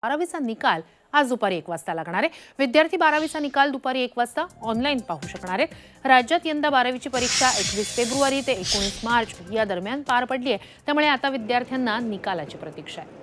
12वीचा निकाल आज दुपारी 1 वाजता लागणार आहे। विद्यार्थी 12वीचा निकाल दुपारी 1 वाजता ऑनलाईन पाहू शकणार आहेत। राज्यात यंदा 12वीची परीक्षा 21 फेब्रुवारी ते 19 मार्च या दरम्यान पार पडली आहे, त्यामुळे आता विद्यार्थ्यांना निकालाची प्रतीक्षा आहे।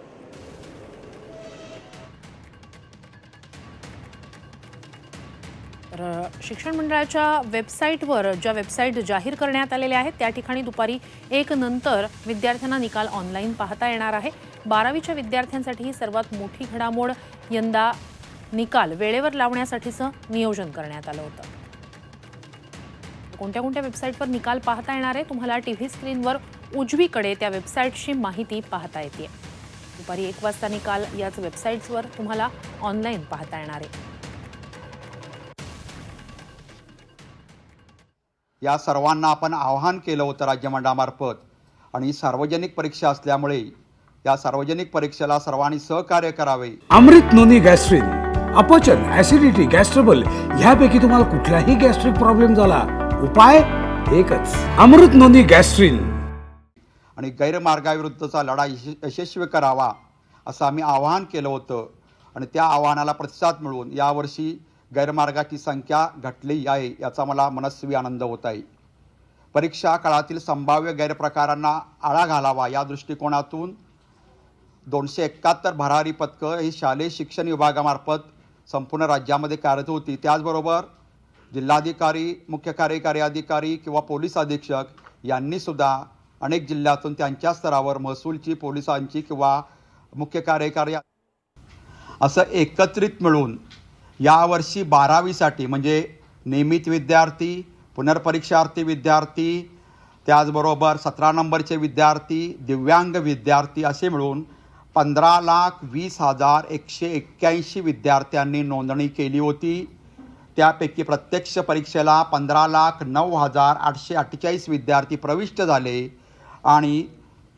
शिक्षण मंडळाच्या वेबसाईटवर ज्या वेबसाईट जाहीर करण्यात आलेल्या आहेत त्या ठिकाणी दुपारी 1 नंतर विद्यार्थ्यांना निकाल ऑनलाईन पाहता येणार आहे। 12वीच्या विद्यार्थ्यांसाठी ही सर्वात मोठी घडामोड यंदा निकाल वेळेवर लावण्यासाठीचं नियोजन करण्यात आलं होतं। कोणत्या वेबसाईटवर निकाल पाहता येणार आहे तुम्हाला टीव्ही स्क्रीनवर उजवीकडे त्या वेबसाईटची माहिती पाहता येते। दुपारी 1 वाजता निकाल याच वेबसाईट्सवर तुम्हाला ऑनलाईन पाहता येणार आहे। या सर्वांना आपण आवाहन केलं होतं राज्यमंडळामार्फत आणि सार्वजनिक परीक्षा असल्यामुळे या सार्वजनिक परीक्षेला सर्वांनी सहकार्य करावे। अमृत नोनी गॅस्ट्रिन, अपचन, ऍसिडिटी, गॅस्ट्रबल यापैकी तुम्हाला कुठलाही गॅस्ट्रिक प्रॉब्लेम झाला, उपाय एकच, अमृत नोनी गॅस्ट्रिन। आणि गैरमार्गाविरुद्धचा लढा यशस्वी करावा असं आम्ही आवाहन केलं होतं आणि त्या आवाहनाला प्रतिसाद मिळून यावर्षी गैरमार्गाची संख्या घटली आहे याचा मला मनस्वी आनंद होत आहे। परीक्षा काळातील संभाव्य गैरप्रकारांना आळा घालावा या दृष्टिकोनातून 271 भरारी पथकं ही शालेय शिक्षण विभागामार्फत संपूर्ण राज्यामध्ये कार्यरत होती। त्याचबरोबर जिल्हाधिकारी, मुख्य कार्यकारी अधिकारी किंवा पोलीस अधीक्षक यांनी सुद्धा अनेक जिल्ह्यातून त्यांच्या स्तरावर महसूलची, पोलिसांची किंवा मुख्य कार्यकारी असं एकत्रित मिळून यावर्षी 12वीसाठी म्हणजे नियमित विद्यार्थी, पुनर्परीक्षार्थी विद्यार्थी, त्याचबरोबर 17 नंबरचे विद्यार्थी, दिव्यांग विद्यार्थी असे मिळून 15,20,181 विद्यार्थ्यांनी नोंदणी केली होती। त्यापैकी प्रत्यक्ष परीक्षेला 15,09,848 विद्यार्थी प्रविष्ट झाले आणि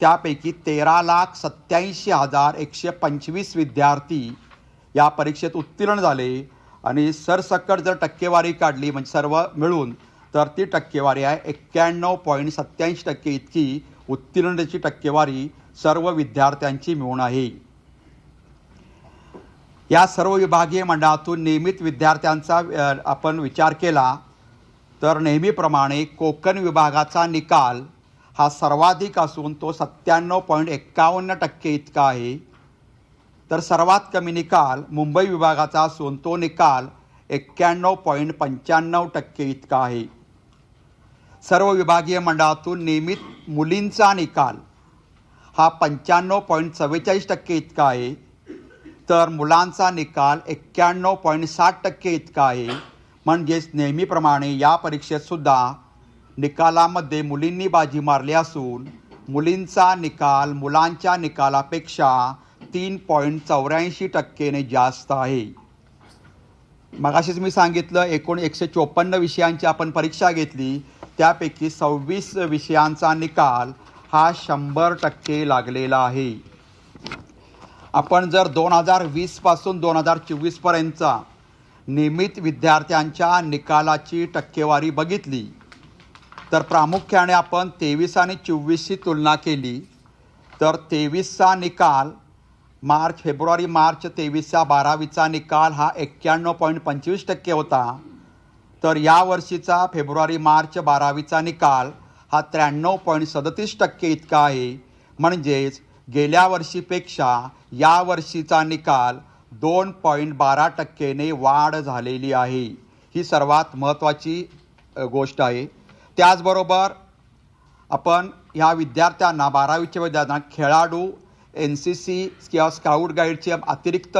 त्यापैकी 13,87,125 विद्यार्थी या परीक्षेत उत्तीर्ण झाले आणि सरसकट जर टक्केवारी काढली म्हणजे सर्व मिळून तर ती टक्केवारी आहे 91.87% इतकी उत्तीर्णतेची टक्केवारी सर्व विद्यार्थ्यांची मिळून आहे। या सर्व विभागीय मंडळातून नियमित विद्यार्थ्यांचा आपण विचार केला तर नेहमीप्रमाणे कोकण विभागाचा निकाल हा सर्वाधिक असून तो 97.51% इतका आहे, तर सर्वात कमी निकाल मुंबई विभागाचा असून तो निकाल 91.95% इतका आहे। सर्व विभागीय मंडळातून नियमित मुलींचा निकाल हा 95.44% इतका आहे, तर मुलांचा निकाल 91.60% इतका आहे। म्हणजेच नेहमीप्रमाणे या परीक्षेत सुद्धा निकालामध्ये मुलींनी बाजी मारली असून मुलींचा निकाल मुलांच्या निकालापेक्षा 3.84% जास्त आहे। मगाशीच मी सांगितलं एकूण 154 विषयांची आपण परीक्षा घेतली, त्यापैकी 26 विषयांचा निकाल हा 100% लागलेला आहे। आपण जर 2020 पासून 2024 पर्यंतचा नियमित विद्यार्थ्यांच्या निकालाची टक्केवारी बघितली तर प्रामुख्याने आपण 23 आणि 24ची तुलना केली तर 23चा निकाल फेब्रुवारी-मार्च 23चा 12वीचा निकाल हा 91.25% होता, तर यावर्षीचा फेब्रुवारी-मार्च 12वीचा निकाल हा 93.37% इतका आहे। म्हणजेच गेल्या वर्षीपेक्षा यावर्षीचा निकाल 2.12%ने वाढ झालेली आहे। ही सर्वात महत्त्वाची गोष्ट आहे। त्याचबरोबर आपण ह्या विद्यार्थ्यांना 12वीच्या विद्यार्थ्यांना खेळाडू, NCC किंवा स्काउट गाईडचे अतिरिक्त